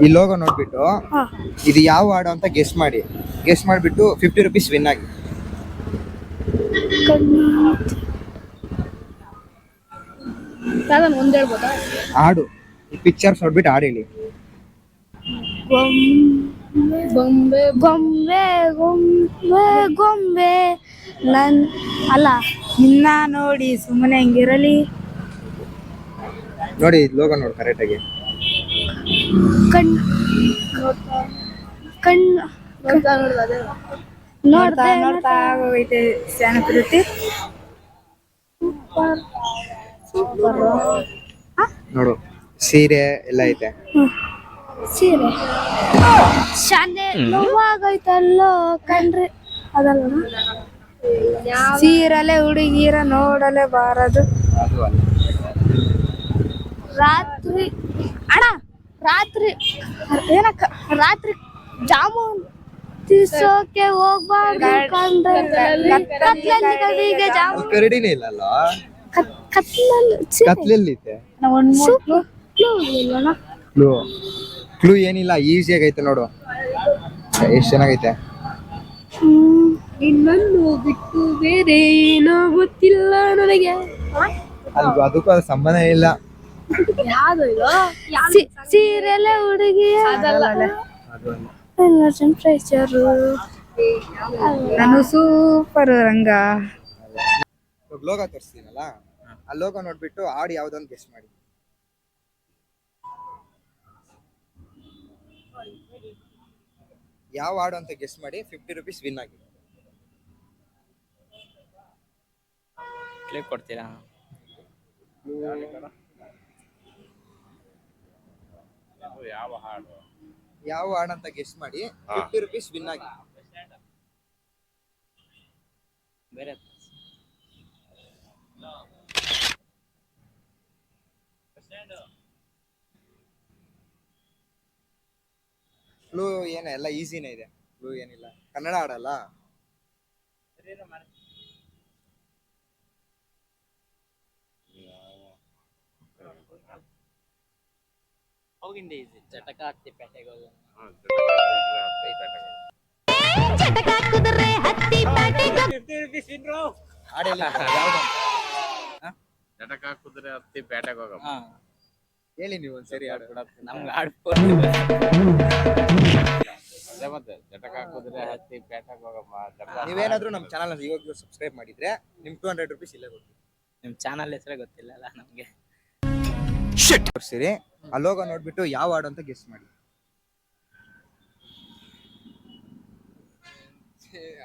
ಈ ಲೋಗೋ ನೋಡ್ಬಿಟ್ಟು ಇದು ಯಾವ ಹಾಡು ಅಂತ ಗೆಸ್ ಮಾಡಿ. ಗೆಸ್ ಮಾಡಿಬಿಟ್ಟು 50 ರೂಪೀಸ್ ವಿನ್ ಆಗಿ. ಒಂದ್ ಹೇಳ್ಬೋದಾ? ಹಾಡು ಈ ಪಿಕ್ಚರ್ಸ್ ನೋಡ್ಬಿಟ್ಟು ಹಾಡು ಹೇಳಿ. ಗೊಂಬೆ ಗೊಂಬೆ ಗೊಂಬೆ ಗೊಂಬೆ ನನ್ ಅಲ್ಲ ನಿನ್ನ ನೋಡಿ ಸುಮ್ಮನೆ ಹೆಂಗಿರಲಿ. ನೋಡಿ ಲೋಗೋ ನೋಡಿ ಕರೆಕ್ಟ್ ಆಗಿ. ಕಣ್ ಕಣ್ ನೋಡ್ತಾ ನೋಡ್ತಾ ಆಗೋಗೈತೆ ಶಾನಪ್ರತಿ. ನೋಡು ಸೀರೆ ಎಲ್ಲ ಐತೆ. ಸೀರೆ ಶಾನೆ ನೋವಾಗೈತಲ್ಲೋ ಕಣ್ರಿ ಅದಲ್ಲ. ಸೀರಲೆ ಹುಡುಗಿರ ನೋಡಲೆ ಬಾರದು. ಅದು ಅಲ್ಲ. ರಾತ್ರಿ ಅಣ್ಣ ರಾತ್ರಿ ಏನಕ್ಕ ರಾತ್ರಿ ಜಾಮೂನ್ ತಿರ್ಸೋಕೆ ಹೋಗ್ಬಾರ್ದು ಕಂಡ್ರೆ ಕತ್ಲಲ್ಲಿ ಕವಿಗೆ ಜಾಮೂನ್ ಕರಡಿನೇ ಇಲ್ಲಲ್ಲ. ಕತ್ಲಲ್ಲಿ ಕತ್ಲಲ್ಲಿ ಐತೆ. ಕ್ಲೂ ಕ್ಲೂ ಏನಿಲ್ಲ, ಈಸಿ ಆಗೈತೆ ನೋಡು. ಎಷ್ಟು ಚೆನ್ನಾಗೈತೆ. ಇನ್ನೊಂದು ಬಿಟ್ಟು ಬೇರೆ ಏನೋ ಗೊತ್ತಿಲ್ಲ ನನಗೆ. ಅದಕ್ಕೂ ಅದು ಸಂಬಂಧ ಇಲ್ಲ. ಸೀರೆಲೆ ಹುಡುಗಿ ನಾನು ಸೂಪರ್ ರಂಗ. ಲೋಗೋ ತೋರಿಸ್ತೀನಲ್ಲ, ಆ ಲೋಗೋ ನೋಡ್ಬಿಟ್ಟು ಹಾಡು ಯಾವ್ದೊಂದು ಗೆಸ್ ಮಾಡಿ. ಯಾವ ಹಾಡು ಅಂತ ಗೆಸ್ ಮಾಡಿ 50 ರೂಪೀಸ್ ವಿನ್ ಆಗಿ. ಕ್ಲಿಕ್ ಕೊಡ್ತೀರಾ? ಯಾವ ಹಾಡು ಅಂತ ಗೆಸ್ ಮಾಡಿ 50 ರೂಪೀಸ್ ವಿನ್ ಆಗಿ. ಬೇರೆ ಕ್ಲೂ ಏನ ಎಲ್ಲ ಈಸಿನೇ ಇದೆ. ಕ್ಲೂ ಏನಿಲ್ಲ, ಕನ್ನಡ ಹಾಡಲ್ಲ. ಹೋಗಿಂದ ಈಸಿ. ಚಟಕ ಹತ್ತಿ ಪೇಟೆಗೆ ಹೋಗೋದು. ಹಾಡಿಲ್ಲ ಯಾವ್ದು? ಜಟಕ ಕುದುರೆ ಹತ್ತಿ ಪೇಟೆಗೆ ಹೋಗಮ್ಮ. ಹೇಳಿ ನೀವು ಒಂದ್ಸರಿ ಹಾಡು. ನಮ್ಗೆ ಆಡ್ಬೋದು. ಅದೇ ಮತ್ತೆ ಜಟಕ ಕುದುರೆ ಹತ್ತಿ ಪೇಟೆಗೆ ಹೋಗಮ್ಮ. ನೀವೇನಾದ್ರೂ ನಮ್ಮ ಚಾನಲ್ ಇವಾಗ ಸಬ್ಸ್ಕ್ರೈಬ್ ಮಾಡಿದ್ರೆ ನಿಮ್ಗೆ 200 ರೂಪೀಸ್ ಇಲ್ಲೇ ಕೊಡ್ತೀವಿ. ನಿಮ್ ಚಾನಲ್ ಹೆಸರೇ ಗೊತ್ತಿಲ್ಲ ಅಲ್ಲ ನಮ್ಗೆ. ತೋರಿಸಿರಿ, ಆ ಲೋಗೋ ನೋಡ್ಬಿಟ್ಟು ಯಾವ ಹಾಡು ಅಂತ ಗೆಸ್ ಮಾಡಿ.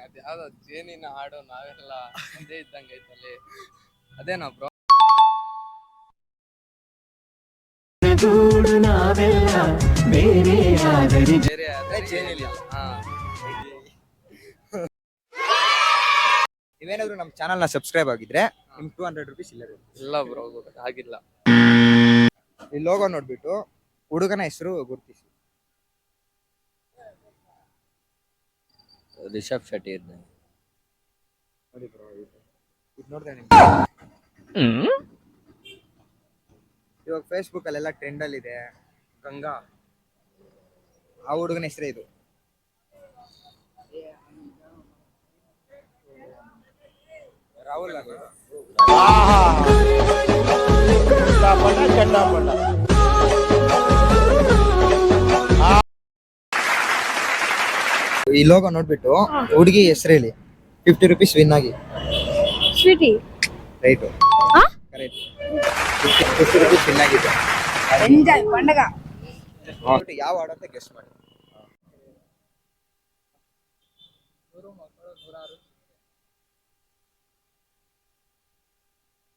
ಅದ್ಯಾವ್ದು ಜೇನಿನ ಹಾಡು, ನಾವೆಲ್ಲ ಒಂದೇ ಇದ್ದಂಗೆ ಐತಲ್ಲಿ, ಅದೇನಾ ಬ್ರೋ? ಬೇರೆ ಆದ್ರೆ ಜೇನಿಲ್ಲ. ನೀವೇನಾದ್ರೂ ನಮ್ಮ ಚಾನಲ್ನ ಸಬ್ಸ್ಕ್ರೈಬ್ ಆಗಿದ್ರೆ ನಿಮ್ಗೆ 200 ರೂಪೀಸ್ ಇಲ್ಲೇ ಕೊಡ್ತೀವಿ. ಇಲ್ಲ ಬ್ರೋ, ಆಗಿಲ್ಲ. ಈ ಲೋಗೋ ನೋಡ್ಬಿಟ್ಟು ಹುಡುಗನ ಹೆಸರು ಗುರುತಿಸಿ. ರಿಷಬ್ ಶೆಟ್ಟಿ ಇದ್ದ. ನೋಡಿ ಬ್ರೋ, ಇದು ನೋಡಿದ್ರೆ ನಿಮ್ಗೆ ಇವಾಗ ಫೇಸ್ಬುಕ್ ಅಲ್ಲೆಲ್ಲ ಟ್ರೆಂಡ್ ಅಲ್ಲಿ ಇದೆ ಗಂಗಾ, ಆ ಹುಡುಗನ ಹೆಸರೇ ಇದು. ರಾಹುಲ್ ಈ ಲೋಗೋ ನೋಡ್ಬಿಟ್ಟು ಹುಡುಗಿ ಹೆಸರು ಹೇಳಿ. 50 ರೂಪೀಸ್ ವಿನ್ ಆಗಿ. Sweety right, correct. 50 rupees win ಆಗಿದೆ. ಎಂಜಾಯ್ ಪಂಡಗ. ಯಾವ ಹಾಡು ಅಂತ ಗೆಸ್ ಮಾಡಿ.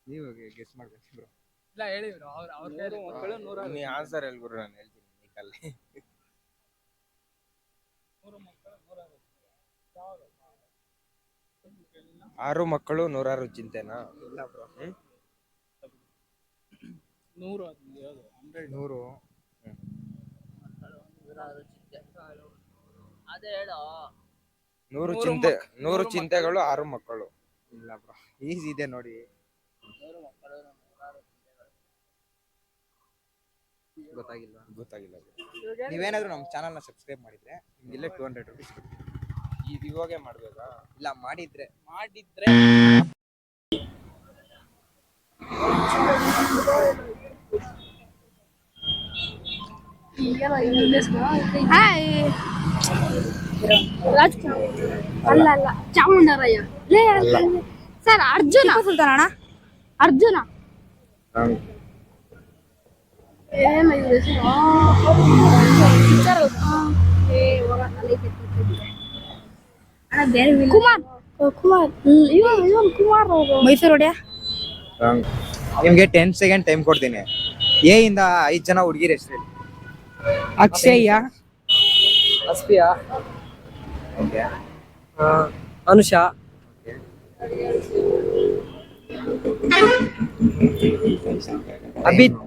ನೀವು ಗೆಸ್ ಮಾಡ್ಬೇಕು ಬ್ರೋ. ಇಲ್ಲ ಹೇಳಿ ಬ್ರೋ, ಅವ್ರ ಮಕ್ಕಳು 100. ನೀ ಆನ್ಸರ್ ಹೇಳಿ ಗುರು, ನಾನು ಹೇಳ್ತೀನಿ ನಿಕ್ಕಲ್ಲಿ. 6 ಮಕ್ಕಳು 100 ಚಿಂತೆನಾ? ಇಲ್ಲ ಬ್ರೋ. 100 ಅದೇ ಹೇಳೋ. 100 ಚಿಂತೆಗಳು 6 ಮಕ್ಕಳು. ಇಲ್ಲ ಬ್ರೋ, ಈಸಿ ಇದೆ ನೋಡಿ. ಗೊತ್ತಾಗಿಲ್ವಾ? ಗೊತ್ತಾಗಿಲ್ಲ. ನೀವೇನಾದ್ರೂ ನಮ್ಮ ಚಾನಲ್ನ ಸಬ್ಸ್ಕ್ರೈಬ್ ಮಾಡಿದ್ರೆ ನಿಮ್ಗೆ ಇಲ್ಲೇ 200 rupees ಕೊಡ್ತೀನಿ. ಇದು ಇವಾಗೆ ಮಾಡ್ಬೇಕಾ? ಇಲ್ಲ ಮಾಡಿದ್ರೆ ಹಾಯ್ ರಾಜ್ಕುಮಾರ್ ಅಲ್ಲ ಅಲ್ಲ ಚಾಮುಂಡರಾಯ ಲೇ ಸರ್ ಅರ್ಜುನ ಸುಲ್ತಾನ ಅರ್ಜುನ ಏನು ಇದು ಕುಮಾರ್ ಕುಮಾರ್ ಇವನ್ ಕುಮಾರ್ ಅವರು ಮೈಸೂರು ಒಡೆಯ. ನಿಮ್ಗೆ 10 ಸೆಕೆಂಡ್ ಟೈಮ್ ಕೊಡ್ತೀನಿ. ಎ ಇಂದ 5 ಜನ ಹುಡುಗಿರ ಹೆಸರು ಹೇಳಿ. ಅಕ್ಷಯ, ಅಸ್ಪಿಯಾ, ಓಕೆ, ಅನುಷಾ, ಅಭಿತ್,